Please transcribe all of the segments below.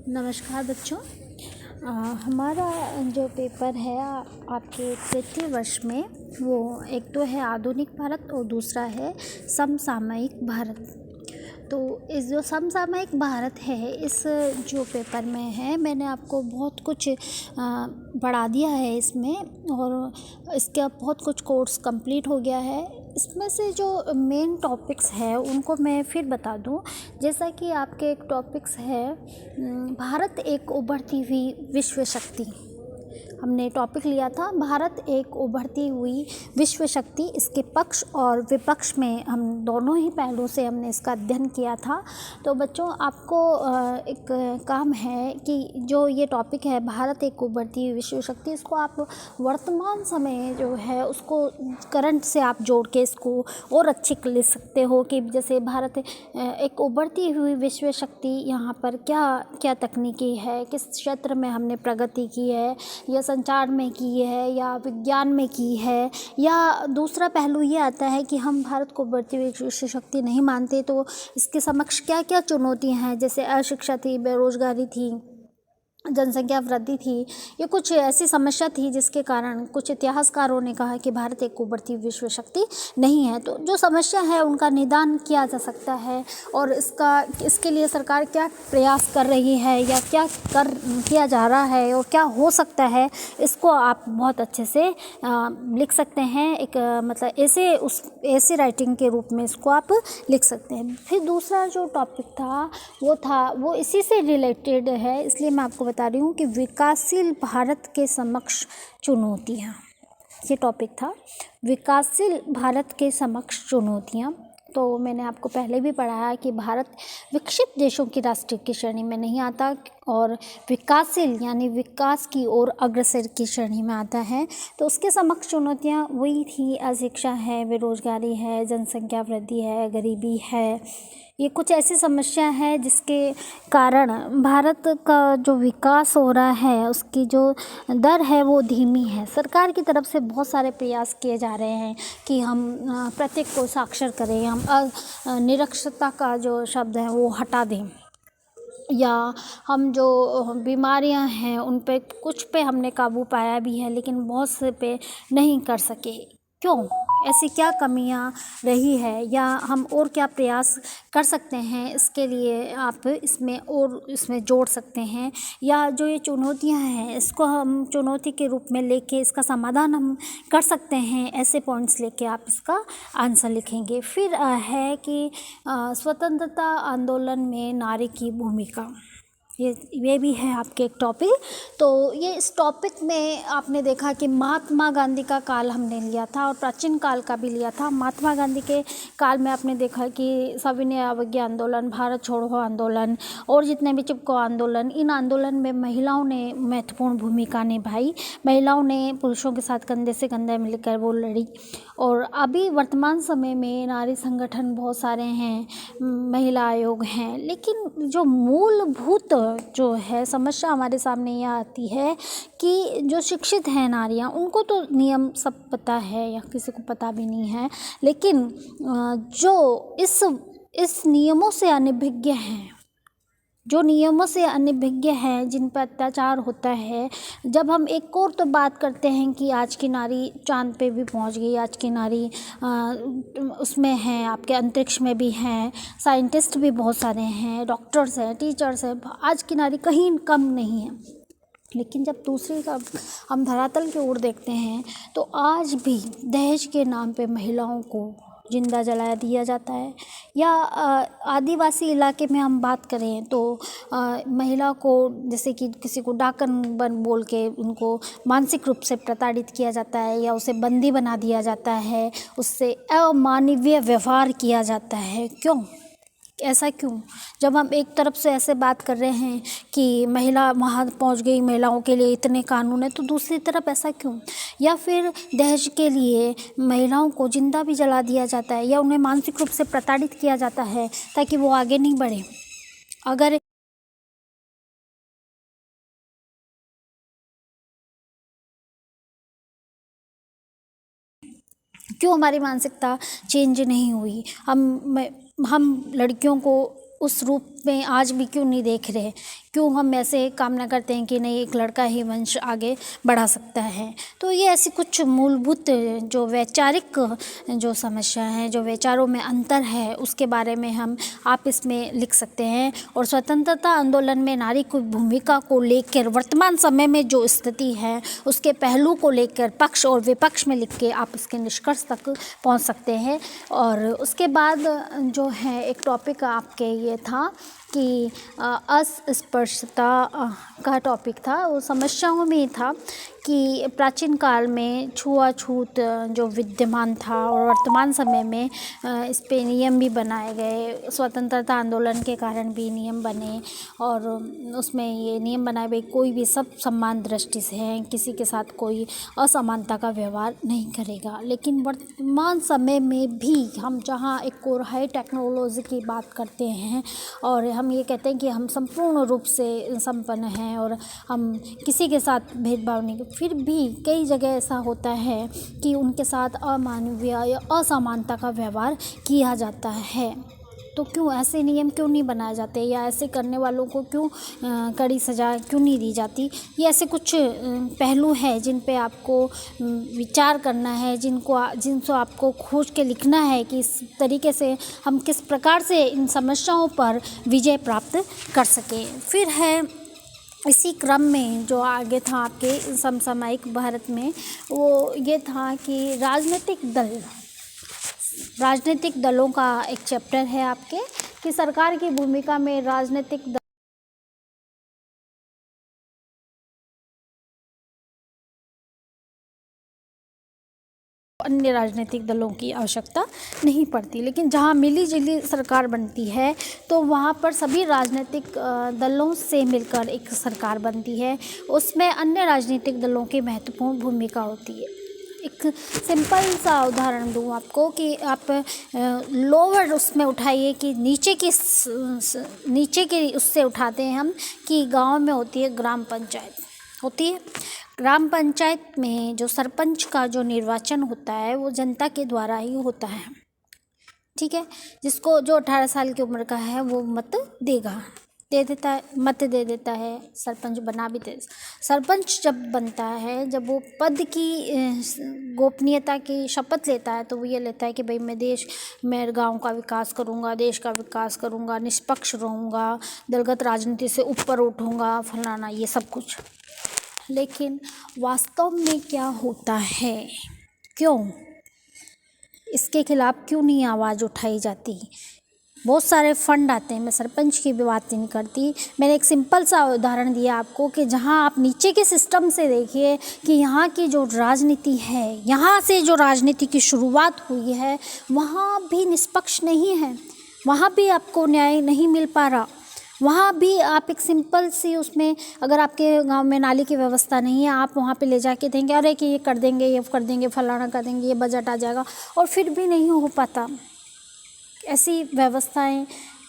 नमस्कार बच्चों। हमारा जो पेपर है आपके तृतीय वर्ष में, वो एक तो है आधुनिक भारत और दूसरा है समसामयिक भारत। तो इस जो समसामयिक भारत है, इस जो पेपर में है, मैंने आपको बहुत कुछ पढ़ा दिया है इसमें, और इसका बहुत कुछ कोर्स कंप्लीट हो गया है। इसमें से जो मेन टॉपिक्स है उनको मैं फिर बता दूं। जैसा कि आपके एक टॉपिक्स है भारत एक उभरती हुई विश्व शक्ति। हमने टॉपिक लिया था भारत एक उभरती हुई विश्व शक्ति। इसके पक्ष और विपक्ष में हम दोनों ही पहलुओं से हमने इसका अध्ययन किया था। तो बच्चों, आपको एक काम है कि जो ये टॉपिक है भारत एक उभरती हुई विश्व शक्ति, इसको आप वर्तमान समय जो है उसको करंट से आप जोड़ के इसको और अच्छे लिख सकते हो कि जैसे भारत एक उभरती हुई विश्व शक्ति, यहाँ पर क्या क्या तकनीकी है, किस क्षेत्र में हमने प्रगति की है, या संचार में की है, या विज्ञान में की है, या दूसरा पहलू ये आता है कि हम भारत को बढ़ती हुई विश्व शक्ति नहीं मानते, तो इसके समक्ष क्या क्या चुनौतियां हैं। जैसे अशिक्षा थी, बेरोजगारी थी, जनसंख्या वृद्धि थी। ये कुछ ऐसी समस्या थी जिसके कारण कुछ इतिहासकारों ने कहा कि भारत एक उभरती विश्व शक्ति नहीं है। तो जो समस्या है उनका निदान किया जा सकता है, और इसके लिए सरकार क्या प्रयास कर रही है या क्या किया जा रहा है और क्या हो सकता है, इसको आप बहुत अच्छे से लिख सकते हैं। एक मतलब ऐसे राइटिंग के रूप में इसको आप लिख सकते हैं। फिर दूसरा जो टॉपिक था वो इसी से रिलेटेड है, इसलिए मैं आपको बता रही हूँ कि विकासशील भारत के समक्ष चुनौतियाँ। ये टॉपिक था विकासशील भारत के समक्ष चुनौतियाँ। तो मैंने आपको पहले भी पढ़ाया कि भारत विकसित देशों की राष्ट्र की श्रेणी में नहीं आता और विकासशील यानी विकास की ओर अग्रसर की श्रेणी में आता है। तो उसके समक्ष चुनौतियाँ वही थी, अशिक्षा है, बेरोजगारी है, जनसंख्या वृद्धि है, गरीबी है। ये कुछ ऐसी समस्या है जिसके कारण भारत का जो विकास हो रहा है उसकी जो दर है वो धीमी है। सरकार की तरफ से बहुत सारे प्रयास किए जा रहे हैं कि हम प्रत्येक को साक्षर करें, हम निरक्षरता का जो शब्द है वो हटा दें, या हम जो बीमारियां हैं उन पे कुछ पे हमने काबू पाया भी है, लेकिन बहुत से पे नहीं कर सके। क्यों? ऐसी क्या कमियां रही है, या हम और क्या प्रयास कर सकते हैं, इसके लिए आप इसमें जोड़ सकते हैं। या जो ये चुनौतियां हैं इसको हम चुनौती के रूप में लेके इसका समाधान हम कर सकते हैं। ऐसे पॉइंट्स लेके आप इसका आंसर लिखेंगे। फिर है कि स्वतंत्रता आंदोलन में नारी की भूमिका, ये भी है आपके एक टॉपिक। तो ये इस टॉपिक में आपने देखा कि महात्मा गांधी का काल हमने लिया था और प्राचीन काल का भी लिया था। महात्मा गांधी के काल में आपने देखा कि सविनय अवज्ञा आंदोलन, भारत छोड़ो आंदोलन और जितने भी चिपको आंदोलन, इन आंदोलन में महिलाओं ने महत्वपूर्ण भूमिका निभाई। महिलाओं ने पुरुषों के साथ कंधे से कंधा मिलकर वो लड़ी। और अभी वर्तमान समय में नारी संगठन बहुत सारे हैं, महिला आयोग हैं, लेकिन जो मूलभूत जो है समस्या हमारे सामने यह आती है कि जो शिक्षित हैं नारियां, उनको तो नियम सब पता है या किसी को पता भी नहीं है, लेकिन जो इस नियमों से अनभिज्ञ हैं, जो नियमों से अनभिज्ञ हैं, जिन पर अत्याचार होता है। जब हम एक और तो बात करते हैं कि आज की नारी चांद पे भी पहुंच गई, आज की नारी उसमें हैं, आपके अंतरिक्ष में भी हैं, साइंटिस्ट भी बहुत सारे हैं, डॉक्टर्स हैं, टीचर्स हैं, आज की नारी कहीं कम नहीं है। लेकिन जब दूसरी का हम धरातल की ओर देखते हैं तो आज भी दहेज के नाम पे महिलाओं को जिंदा जला दिया जाता है। या आदिवासी इलाके में हम बात करें तो महिला को जैसे कि किसी को डाकन बन बोल के उनको मानसिक रूप से प्रताड़ित किया जाता है, या उसे बंदी बना दिया जाता है, उससे अमानवीय व्यवहार किया जाता है। क्यों? ऐसा क्यों? जब हम एक तरफ से ऐसे बात कर रहे हैं कि महिला वहाँ पहुँच गई, महिलाओं के लिए इतने कानून है, तो दूसरी तरफ ऐसा क्यों? या फिर दहेज के लिए महिलाओं को जिंदा भी जला दिया जाता है, या उन्हें मानसिक रूप से प्रताड़ित किया जाता है ताकि वो आगे नहीं बढ़े। अगर क्यों हमारी मानसिकता चेंज नहीं हुई? हम लड़कियों को उस रूप इसमें आज भी क्यों नहीं देख रहे? क्यों हम ऐसे कामना करते हैं कि नहीं, एक लड़का ही वंश आगे बढ़ा सकता है? तो ये ऐसी कुछ मूलभूत जो वैचारिक जो समस्या है, जो विचारों में अंतर है, उसके बारे में आप इसमें लिख सकते हैं। और स्वतंत्रता आंदोलन में नारी की भूमिका को लेकर वर्तमान समय में जो स्थिति है, उसके पहलू को लेकर पक्ष और विपक्ष में लिख के आप इसके निष्कर्ष तक पहुंच सकते हैं। और उसके बाद जो है एक टॉपिक आपके ये था कि अस्पृश्यता का टॉपिक था, वो समस्याओं में था कि प्राचीन काल में छुआछूत जो विद्यमान था और वर्तमान समय में इस पे नियम भी बनाए गए। स्वतंत्रता आंदोलन के कारण भी नियम बने और उसमें ये नियम बनाए भाई कोई भी सब समान दृष्टि से हैं, किसी के साथ कोई असमानता का व्यवहार नहीं करेगा। लेकिन वर्तमान समय में भी हम जहाँ एक और हाई टेक्नोलॉजी की बात करते हैं और हम ये कहते हैं कि हम संपूर्ण रूप से संपन्न हैं और हम किसी के साथ भेदभाव नहीं, फिर भी कई जगह ऐसा होता है कि उनके साथ अमानवीय या असमानता का व्यवहार किया जाता है। तो क्यों ऐसे नियम क्यों नहीं बनाए जाते, या ऐसे करने वालों को क्यों कड़ी सज़ा क्यों नहीं दी जाती? ये ऐसे कुछ पहलू हैं जिन पे आपको विचार करना है, जिनसे आपको खोज के लिखना है कि इस तरीके से हम किस प्रकार से इन समस्याओं पर विजय प्राप्त कर सकें। फिर है इसी क्रम में जो आगे था आपके समसामयिक भारत में, वो ये था कि राजनीतिक दलों का एक चैप्टर है आपके कि सरकार की भूमिका में राजनीतिक अन्य राजनीतिक दलों की आवश्यकता नहीं पड़ती। लेकिन जहाँ मिली-जुली सरकार बनती है तो वहाँ पर सभी राजनीतिक दलों से मिलकर एक सरकार बनती है। उसमें अन्य राजनीतिक दलों की महत्वपूर्ण भूमिका होती है। एक सिंपल सा उदाहरण दूँ आपको कि आप लोअर उसमें उठाइए कि नीचे के उससे उठाते हैं हम कि गांव में होती है ग्राम पंचायत होती है। ग्राम पंचायत में जो सरपंच का जो निर्वाचन होता है वो जनता के द्वारा ही होता है, ठीक है। जिसको जो 18 साल की उम्र का है वो मत दे देता है, सरपंच बना भी दे। सरपंच जब बनता है, जब वो पद की गोपनीयता की शपथ लेता है तो वो ये लेता है कि भाई मैं गांव का विकास करूंगा, देश का विकास करूंगा, निष्पक्ष रहूंगा, दलगत राजनीति से ऊपर उठूंगा, फलाना ये सब कुछ। लेकिन वास्तव में क्या होता है, क्यों इसके खिलाफ क्यों नहीं आवाज़ उठाई जाती? बहुत सारे फंड आते हैं, मैं सरपंच की भी बात नहीं करती, मैंने एक सिंपल सा उदाहरण दिया आपको कि जहां आप नीचे के सिस्टम से देखिए कि यहाँ की जो राजनीति है, यहाँ से जो राजनीति की शुरुआत हुई है, वहाँ भी निष्पक्ष नहीं है, वहाँ भी आपको न्याय नहीं मिल पा रहा। वहाँ भी आप एक सिंपल सी उसमें, अगर आपके गांव में नाली की व्यवस्था नहीं है, आप वहाँ पे ले जाके देंगे अरे कि ये कर देंगे, फलाना कर देंगे, ये बजट आ जाएगा, और फिर भी नहीं हो पाता। ऐसी व्यवस्थाएं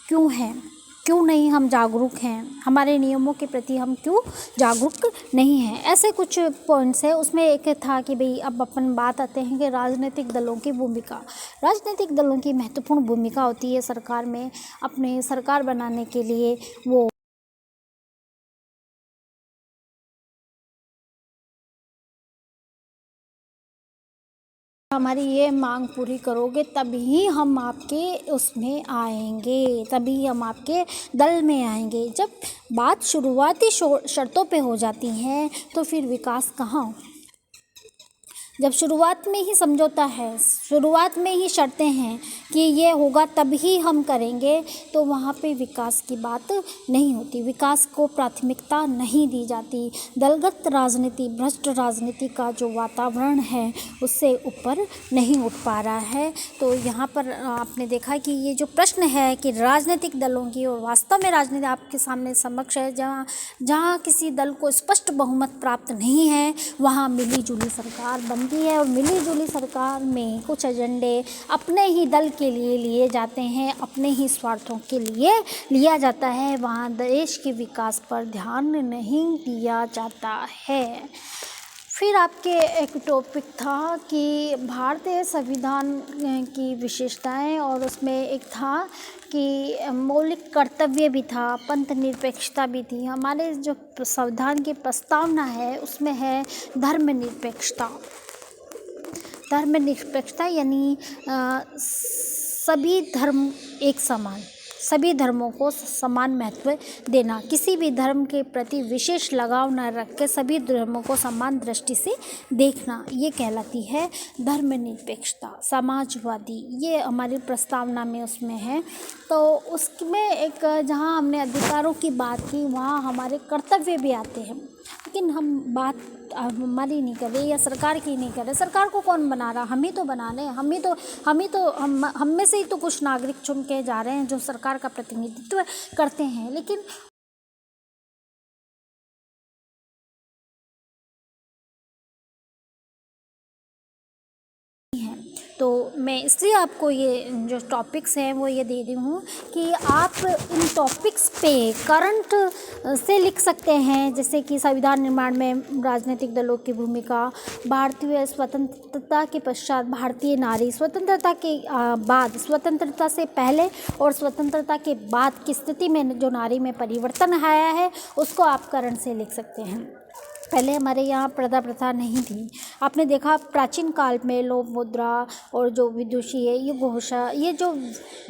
क्यों हैं? क्यों नहीं हम जागरूक हैं? हमारे नियमों के प्रति हम क्यों जागरूक नहीं हैं? ऐसे कुछ पॉइंट्स है। उसमें एक था कि भाई अब अपन बात आते हैं कि राजनीतिक दलों की भूमिका। राजनीतिक दलों की महत्वपूर्ण भूमिका होती है सरकार में। अपने सरकार बनाने के लिए वो हमारी ये मांग पूरी करोगे तभी हम आपके उसमें आएंगे, तभी हम आपके दल में आएंगे। जब बात शुरुआती शर्तों पे हो जाती है तो फिर विकास कहाँ? जब शुरुआत में ही समझौता है, शुरुआत में ही शर्तें हैं कि ये होगा तभी हम करेंगे, तो वहाँ पे विकास की बात नहीं होती, विकास को प्राथमिकता नहीं दी जाती। दलगत राजनीति, भ्रष्ट राजनीति का जो वातावरण है उससे ऊपर नहीं उठ पा रहा है। तो यहाँ पर आपने देखा कि ये जो प्रश्न है कि राजनीतिक दलों की, और वास्तव में राजनीति आपके सामने समक्ष है, जहाँ किसी दल को स्पष्ट बहुमत प्राप्त नहीं है वहाँ मिली जुली सरकार बनती है, और मिली जुली सरकार में कुछ एजेंडे अपने ही दल के लिए लिए जाते हैं, अपने ही स्वार्थों के लिए लिया जाता है। वहाँ देश के विकास पर ध्यान नहीं दिया जाता है। फिर आपके एक टॉपिक था कि भारतीय संविधान की विशेषताएं, और उसमें एक था कि मौलिक कर्तव्य भी था, पंथ निरपेक्षता भी थी। हमारे जो संविधान की प्रस्तावना है उसमें है धर्मनिरपेक्षता। धर्मनिरपेक्षता यानी सभी धर्म एक समान, सभी धर्मों को समान महत्व देना, किसी भी धर्म के प्रति विशेष लगाव न रख के सभी धर्मों को समान दृष्टि से देखना, ये कहलाती है धर्मनिरपेक्षता। समाजवादी, ये हमारी प्रस्तावना में उसमें है। तो उसमें एक जहाँ हमने अधिकारों की बात की वहाँ हमारे कर्तव्य भी आते हैं, लेकिन हम बात हमारी नहीं कर रहे या सरकार की नहीं कर रहे। सरकार को कौन बना रहा? हम ही तो बना रहे हैं। हम में से ही तो कुछ नागरिक चुन के जा रहे हैं जो सरकार का प्रतिनिधित्व करते हैं। लेकिन तो मैं इसलिए आपको ये जो टॉपिक्स हैं वो ये दे रही हूँ कि आप इन टॉपिक्स पे करंट से लिख सकते हैं, जैसे कि संविधान निर्माण में राजनीतिक दलों की भूमिका, भारतीय स्वतंत्रता के पश्चात भारतीय नारी, स्वतंत्रता के बाद, स्वतंत्रता से पहले और स्वतंत्रता के बाद की स्थिति में जो नारी में परिवर्तन आया है उसको आप करंट से लिख सकते हैं। पहले हमारे यहाँ प्रथा प्रथा नहीं थी। आपने देखा प्राचीन काल में लोभ मुद्रा और जो विदुषी है, ये घोषा, ये जो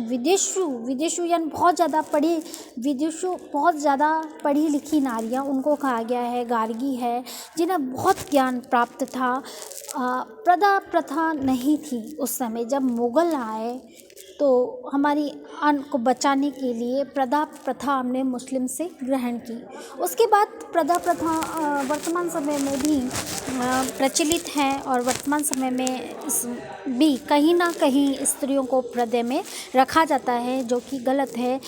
विदेशु यानी बहुत ज़्यादा पढ़ी लिखी नारियाँ, उनको कहा गया है गार्गी है, जिन्हें बहुत ज्ञान प्राप्त था। प्रथा प्रथा नहीं थी उस समय। जब मुग़ल आए तो हमारी अन्न को बचाने के लिए प्रथा प्रथा हमने मुस्लिम से ग्रहण की। उसके बाद प्रथा प्रथा वर्तमान समय में भी प्रचलित हैं, और वर्तमान समय में भी कहीं ना कहीं स्त्रियों को पर्दे में रखा जाता है, जो कि गलत है।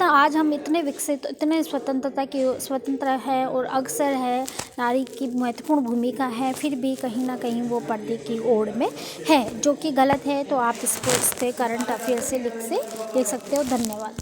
आज हम इतने विकसित, इतने स्वतंत्र है और अक्सर है, नारी की महत्वपूर्ण भूमिका है, फिर भी कहीं ना कहीं वो पर्दे की ओड़ में है, जो कि गलत है। तो आप इसको करंट अफेयर से लिख सकते हो। धन्यवाद।